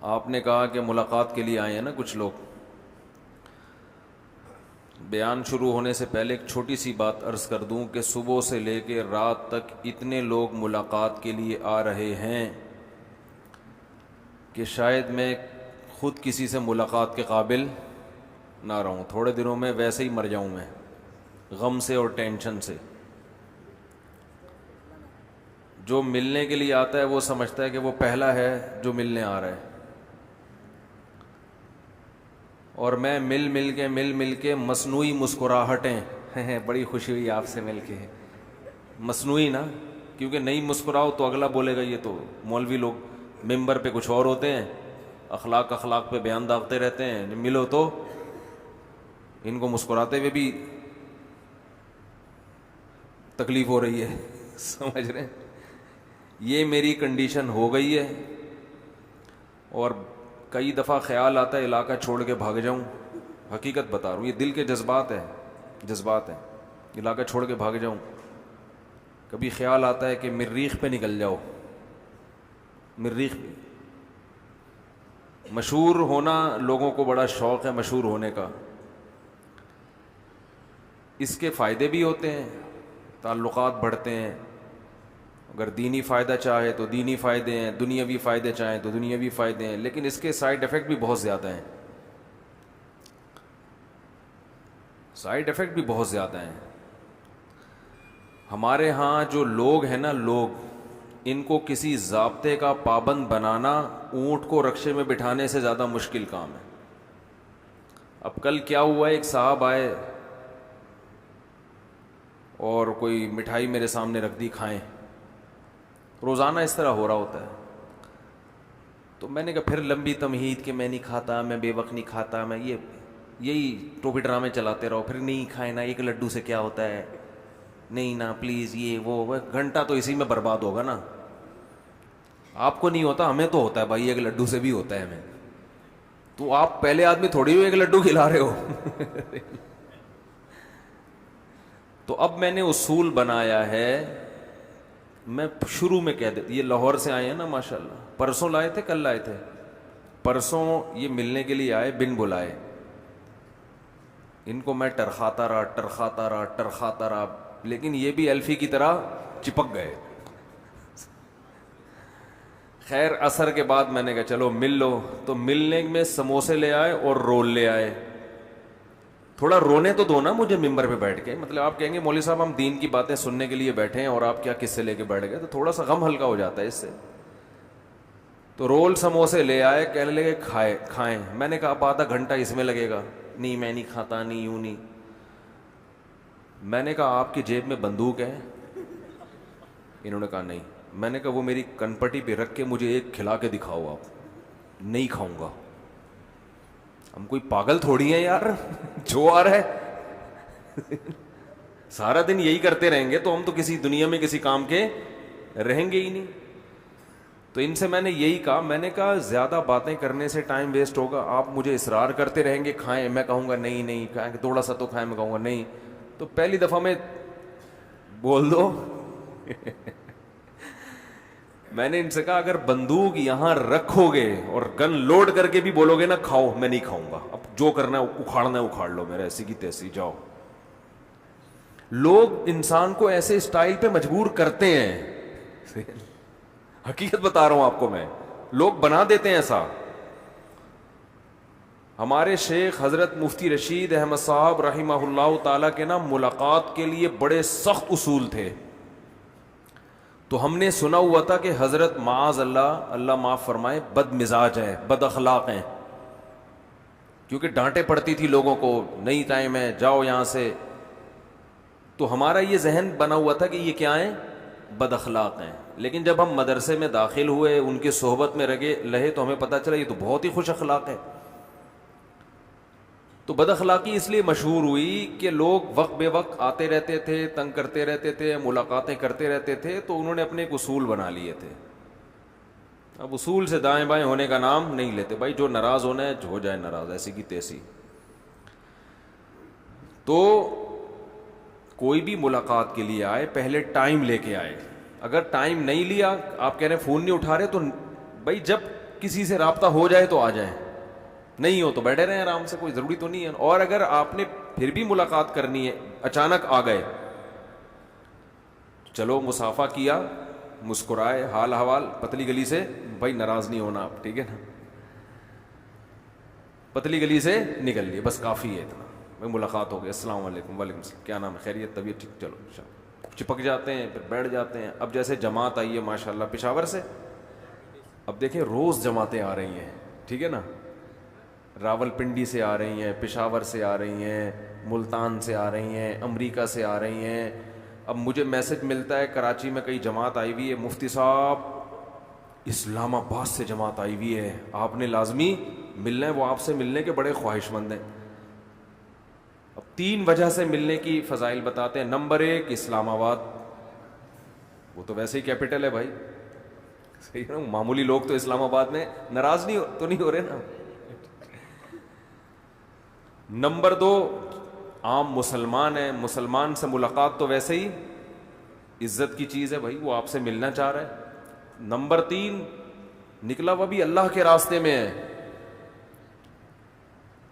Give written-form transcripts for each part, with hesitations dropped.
آپ نے کہا کہ ملاقات کے لیے آئے ہیں نا کچھ لوگ. بیان شروع ہونے سے پہلے ایک چھوٹی سی بات عرض کر دوں کہ صبح سے لے کے رات تک اتنے لوگ ملاقات کے لیے آ رہے ہیں کہ شاید میں خود کسی سے ملاقات کے قابل نہ رہوں. تھوڑے دنوں میں ویسے ہی مر جاؤں میں غم سے اور ٹینشن سے. جو ملنے کے لیے آتا ہے وہ سمجھتا ہے کہ وہ پہلا ہے جو ملنے آ رہا ہے, اور میں مل کے مصنوعی مسکراہٹیں بڑی خوشی ہوئی آپ سے مل کے. مصنوعی نا, کیونکہ نہیں مسکراؤ تو اگلا بولے گا یہ تو مولوی لوگ ممبر پہ کچھ اور ہوتے ہیں, اخلاق پہ بیان داغتے رہتے ہیں. ملو تو ان کو مسکراتے ہوئے بھی تکلیف ہو رہی ہے. سمجھ رہے ہیں, یہ میری کنڈیشن ہو گئی ہے. اور کئی دفعہ خیال آتا ہے علاقہ چھوڑ کے بھاگ جاؤں. حقیقت بتا رہا ہوں, یہ دل کے جذبات ہیں. علاقہ چھوڑ کے بھاگ جاؤں. کبھی خیال آتا ہے کہ مریخ پہ نکل جاؤ. مریخ پہ مشہور ہونا لوگوں کو بڑا شوق ہے, مشہور ہونے کا. اس کے فائدے بھی ہوتے ہیں, تعلقات بڑھتے ہیں. اگر دینی فائدہ چاہے تو دینی فائدے ہیں, دنیاوی فائدے چاہیں تو دنیاوی فائدے ہیں, لیکن اس کے سائیڈ ایفیکٹ بھی بہت زیادہ ہیں. ہمارے ہاں جو لوگ ہیں نا, ان کو کسی ضابطے کا پابند بنانا اونٹ کو رکشے میں بٹھانے سے زیادہ مشکل کام ہے. اب کل کیا ہوا, ایک صاحب آئے اور کوئی مٹھائی میرے سامنے رکھ دی, کھائیں. روزانہ اس طرح ہو رہا ہوتا ہے. تو میں نے کہا پھر لمبی تمہید کہ میں نہیں کھاتا, میں بے وقت نہیں کھاتا, میں یہی ٹوپی ڈرامے چلاتے رہو. پھر نہیں کھائے نا, ایک لڈو سے کیا ہوتا ہے, نہیں نا پلیز, یہ وہ گھنٹہ تو اسی میں برباد ہوگا نا. آپ کو نہیں ہوتا, ہمیں تو ہوتا ہے بھائی, ایک لڈو سے بھی ہوتا ہے ہمیں. تو آپ پہلے آدمی تھوڑی ہو ایک لڈو کھلا رہے ہو. تو اب میں نے اصول بنایا ہے, میں شروع میں کہہ دیتا, یہ لاہور سے آئے ہیں نا ماشاءاللہ, پرسوں لائے تھے, کل لائے تھے, پرسوں یہ ملنے کے لیے آئے بن بلائے. ان کو میں ٹرخاتا رہا, لیکن یہ بھی الفی کی طرح چپک گئے. خیر عصر کے بعد میں نے کہا چلو مل لو. تو ملنے میں سموسے لے آئے اور رول لے آئے. تھوڑا رونے تو دو نا مجھے ممبر پہ بیٹھ کے. مطلب آپ کہیں گے مولوی صاحب ہم دین کی باتیں سننے کے لیے بیٹھے ہیں اور آپ کیا قصے لے کے بیٹھ گئے, تو تھوڑا سا غم ہلکا ہو جاتا ہے اس سے. تو رول سموسے لے آئے, کہنے لگے کھائیں. میں نے کہا اب آدھا گھنٹہ اس میں لگے گا. نہیں میں نہیں کھاتا, نہیں یوں نہیں. میں نے کہا آپ کی جیب میں بندوق ہے؟ انہوں نے کہا نہیں. میں نے کہا وہ میری کنپٹی پہ رکھ کے مجھے ایک کھلا کے دکھاؤ. آپ نہیں کھاؤں گا. ہم کوئی پاگل تھوڑی ہیں یار, جو آ رہا ہے سارا دن یہی کرتے رہیں گے تو ہم تو کسی دنیا میں کسی کام کے رہیں گے ہی نہیں. تو ان سے میں نے یہی کہا, میں نے کہا زیادہ باتیں کرنے سے ٹائم ویسٹ ہوگا. آپ مجھے اصرار کرتے رہیں گے کھائیں, میں کہوں گا نہیں کھائیں, تھوڑا سا تو کھائیں, میں کہوں گا نہیں. تو پہلی دفعہ میں بول دو میں نے ان سے کہا اگر بندوق یہاں رکھو گے اور گن لوڈ کر کے بھی بولو گے نا کھاؤ, میں نہیں کھاؤں گا. اب جو کرنا ہے اکھاڑنا ہے اکھاڑ لو, میرا ایسی کی تیسی جاؤ. لوگ انسان کو ایسے اسٹائل پہ مجبور کرتے ہیں. حقیقت بتا رہا ہوں آپ کو میں, لوگ بنا دیتے ہیں ایسا. ہمارے شیخ حضرت مفتی رشید احمد صاحب رحمہ اللہ تعالیٰ کے نا ملاقات کے لیے بڑے سخت اصول تھے. تو ہم نے سنا ہوا تھا کہ حضرت معاذ اللہ معاف فرمائے بد مزاج ہے, بد اخلاق ہیں, کیونکہ ڈانٹے پڑتی تھی لوگوں کو, نہیں ٹائم ہے جاؤ یہاں سے. تو ہمارا یہ ذہن بنا ہوا تھا کہ یہ کیا ہیں, بد اخلاق ہیں. لیکن جب ہم مدرسے میں داخل ہوئے, ان کی صحبت میں رہے تو ہمیں پتہ چلا یہ تو بہت ہی خوش اخلاق ہے. تو بد اخلاقی اس لیے مشہور ہوئی کہ لوگ وقت بے وقت آتے رہتے تھے, تنگ کرتے رہتے تھے, ملاقاتیں کرتے رہتے تھے. تو انہوں نے اپنے ایک اصول بنا لیے تھے. اب اصول سے دائیں بائیں ہونے کا نام نہیں لیتے بھائی, جو ناراض ہونا ہے ہو جائے ناراض, ایسی کی تیسی. تو کوئی بھی ملاقات کے لیے آئے پہلے ٹائم لے کے آئے. اگر ٹائم نہیں لیا, آپ کہہ رہے ہیں فون نہیں اٹھا رہے, تو بھائی جب کسی سے رابطہ ہو جائے تو آ جائیں, نہیں ہو تو بیٹھے رہیں آرام سے, کوئی ضروری تو نہیں ہے. اور اگر آپ نے پھر بھی ملاقات کرنی ہے, اچانک آ گئے, چلو مصافحہ کیا, مسکرائے, حال حوال, پتلی گلی سے, بھائی ناراض نہیں ہونا آپ, ٹھیک ہے نا, پتلی گلی سے نکل لیے, بس کافی ہے اتنا, بھائی ملاقات ہو گئی, السلام علیکم, وعلیکم السلام, کیا نام ہے, خیریت, طبیعت ٹھیک, چلو چپک جاتے ہیں, پھر بیٹھ جاتے ہیں. اب جیسے جماعت آئی ہے ماشاء اللہ پشاور سے, اب دیکھیں روز جماعتیں آ رہی ہیں, ٹھیک ہے نا, راول پنڈی سے آ رہی ہیں, پشاور سے آ رہی ہیں, ملتان سے آ رہی ہیں, امریکہ سے آ رہی ہیں. اب مجھے میسج ملتا ہے کراچی میں کئی جماعت آئی ہوئی ہے, مفتی صاحب اسلام آباد سے جماعت آئی ہوئی ہے, آپ نے لازمی ملنا ہے, وہ آپ سے ملنے کے بڑے خواہش مند ہیں. اب 3 وجہ سے ملنے کی فضائل بتاتے ہیں. نمبر 1 اسلام آباد, وہ تو ویسے ہی کیپٹل ہے بھائی, صحیح ہے نا, معمولی لوگ تو اسلام آباد میں ناراض نہیں ہو رہے نا. نمبر 2 عام مسلمان ہیں, مسلمان سے ملاقات تو ویسے ہی عزت کی چیز ہے بھائی, وہ آپ سے ملنا چاہ رہا ہے. نمبر 3 نکلا وہ بھی اللہ کے راستے میں ہے.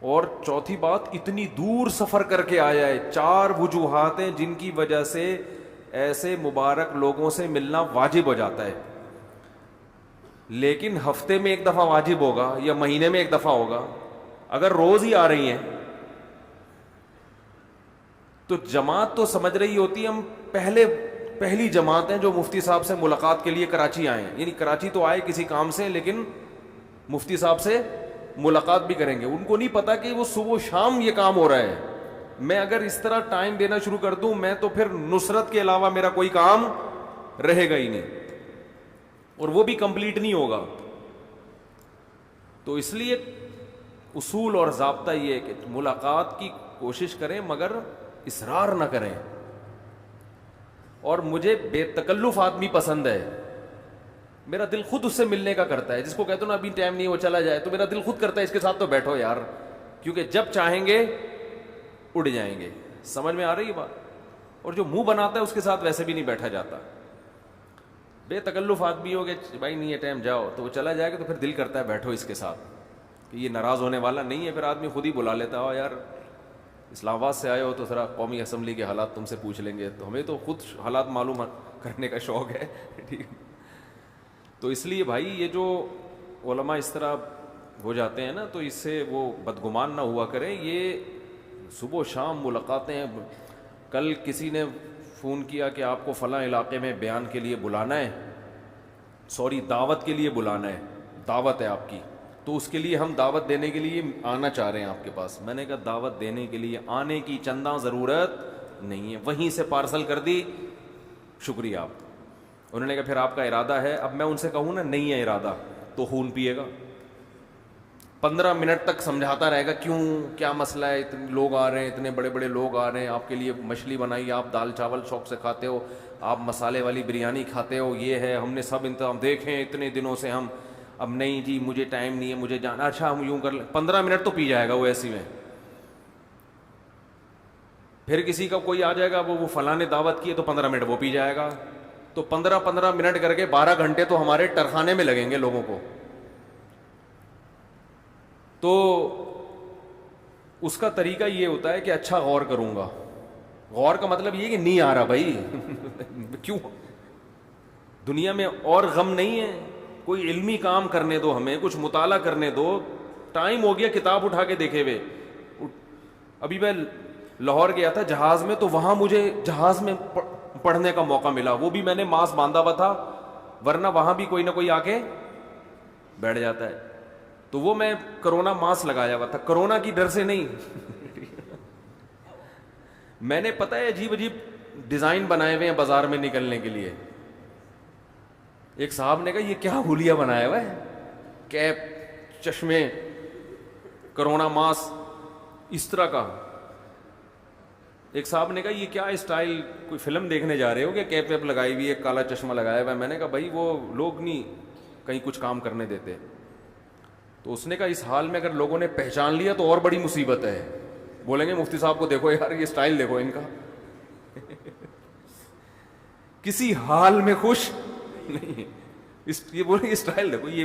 اور چوتھی بات, اتنی دور سفر کر کے آیا ہے. 4 وجوہات ہیں جن کی وجہ سے ایسے مبارک لوگوں سے ملنا واجب ہو جاتا ہے, لیکن ہفتے میں 1 دفعہ واجب ہوگا یا مہینے میں 1 دفعہ ہوگا. اگر روز ہی آ رہی ہیں تو جماعت تو سمجھ رہی ہوتی ہے ہم پہلی جماعت ہیں جو مفتی صاحب سے ملاقات کے لیے کراچی آئے ہیں, یعنی کراچی تو آئے کسی کام سے, لیکن مفتی صاحب سے ملاقات بھی کریں گے. ان کو نہیں پتا کہ وہ صبح و شام یہ کام ہو رہا ہے. میں اگر اس طرح ٹائم دینا شروع کر دوں, میں تو پھر نصرت کے علاوہ میرا کوئی کام رہے گا ہی نہیں, اور وہ بھی کمپلیٹ نہیں ہوگا. تو اس لیے اصول اور ضابطہ یہ ہے کہ ملاقات کی کوشش کریں مگر اصرار نہ کریں. اور مجھے بے تکلف آدمی پسند ہے, میرا دل خود اس سے ملنے کا کرتا ہے. جس کو کہتا ہوں نا ابھی ٹائم نہیں, وہ چلا جائے, تو میرا دل خود کرتا ہے اس کے ساتھ تو بیٹھو یار, کیونکہ جب چاہیں گے اڑ جائیں گے. سمجھ میں آ رہی ہے بات؟ اور جو منہ بناتا ہے اس کے ساتھ ویسے بھی نہیں بیٹھا جاتا. بے تکلف آدمی ہو گیا, بھائی نہیں ہے ٹائم جاؤ, تو وہ چلا جائے گا, تو پھر دل کرتا ہے بیٹھو اس کے ساتھ, کہ یہ ناراض ہونے والا نہیں ہے. پھر آدمی خود ہی بلا لیتا ہو, یار اسلام آباد سے آئے ہو تو ذرا قومی اسمبلی کے حالات تم سے پوچھ لیں گے, تو ہمیں تو خود حالات معلوم کرنے کا شوق ہے, ٹھیک ہے. تو اس لیے بھائی یہ جو علماء اس طرح ہو جاتے ہیں نا, تو اس سے وہ بدگمان نہ ہوا کریں. یہ صبح و شام ملاقاتیں. کل کسی نے فون کیا کہ آپ کو فلاں علاقے میں بیان کے لیے بلانا ہے, دعوت کے لیے بلانا ہے, دعوت ہے آپ کی, تو اس کے لیے ہم دعوت دینے کے لیے آنا چاہ رہے ہیں آپ کے پاس. میں نے کہا دعوت دینے کے لیے آنے کی چندہ ضرورت نہیں ہے, وہیں سے پارسل کر دی, شکریہ آپ. انہوں نے کہا پھر آپ کا ارادہ ہے. اب میں ان سے کہوں نا نہیں ہے ارادہ, تو خون پیے گا. 15 منٹ تک سمجھاتا رہے گا کیوں, کیا مسئلہ ہے, اتنے لوگ آ رہے ہیں, اتنے بڑے بڑے لوگ آ رہے ہیں, آپ کے لیے مچھلی بنائی, آپ دال چاول شوق سے کھاتے ہو, آپ مسالے والی بریانی کھاتے ہو, یہ ہے, ہم نے سب انتظام دیکھیں اتنے دنوں سے ہم, اب نہیں جی مجھے ٹائم نہیں ہے, مجھے جانا, اچھا ہم یوں کر لیں. 15 منٹ تو پی جائے گا وہ ایسی میں. پھر کسی کا کوئی آ جائے گا, وہ فلاں نے دعوت کی ہے, تو 15 منٹ وہ پی جائے گا. تو 15 منٹ کر کے 12 گھنٹے تو ہمارے ٹرخانے میں لگیں گے لوگوں کو. تو اس کا طریقہ یہ ہوتا ہے کہ اچھا غور کروں گا. غور کا مطلب یہ کہ نہیں آ رہا بھائی کیوں, دنیا میں اور غم نہیں ہے, کوئی علمی کام کرنے دو, ہمیں کچھ مطالعہ کرنے دو. ٹائم ہو گیا کتاب اٹھا کے دیکھے ہوئے. ابھی میں لاہور گیا تھا جہاز میں, تو وہاں مجھے جہاز میں پڑھنے کا موقع ملا. وہ بھی میں نے ماسک باندھا ہوا تھا, ورنہ وہاں بھی کوئی نہ کوئی آ کے بیٹھ جاتا ہے. تو وہ میں کرونا ماسک لگایا ہوا تھا, کرونا کی ڈر سے نہیں. میں نے پتہ ہے عجیب عجیب ڈیزائن بنائے ہوئے ہیں بازار میں نکلنے کے لیے. ایک صاحب نے کہا یہ کیا ہولیا بنایا ہوا ہے, کیپ, چشمے, کرونا ماسک اس طرح کا. ایک صاحب نے کہا یہ کیا اسٹائل, کوئی فلم دیکھنے جا رہے ہو کہ کیپ ویپ لگائی ہوئی ہے, کالا چشمہ لگایا ہوا ہے. میں نے کہا بھائی وہ لوگ نہیں کہیں کچھ کام کرنے دیتے. تو اس نے کہا اس حال میں اگر لوگوں نے پہچان لیا تو اور بڑی مصیبت ہے, بولیں گے مفتی صاحب کو دیکھو یار یہ اسٹائل دیکھو ان کا. کسی حال میں خوش نہیں, یہ بولیں گے اسٹائل دیکھو, یہ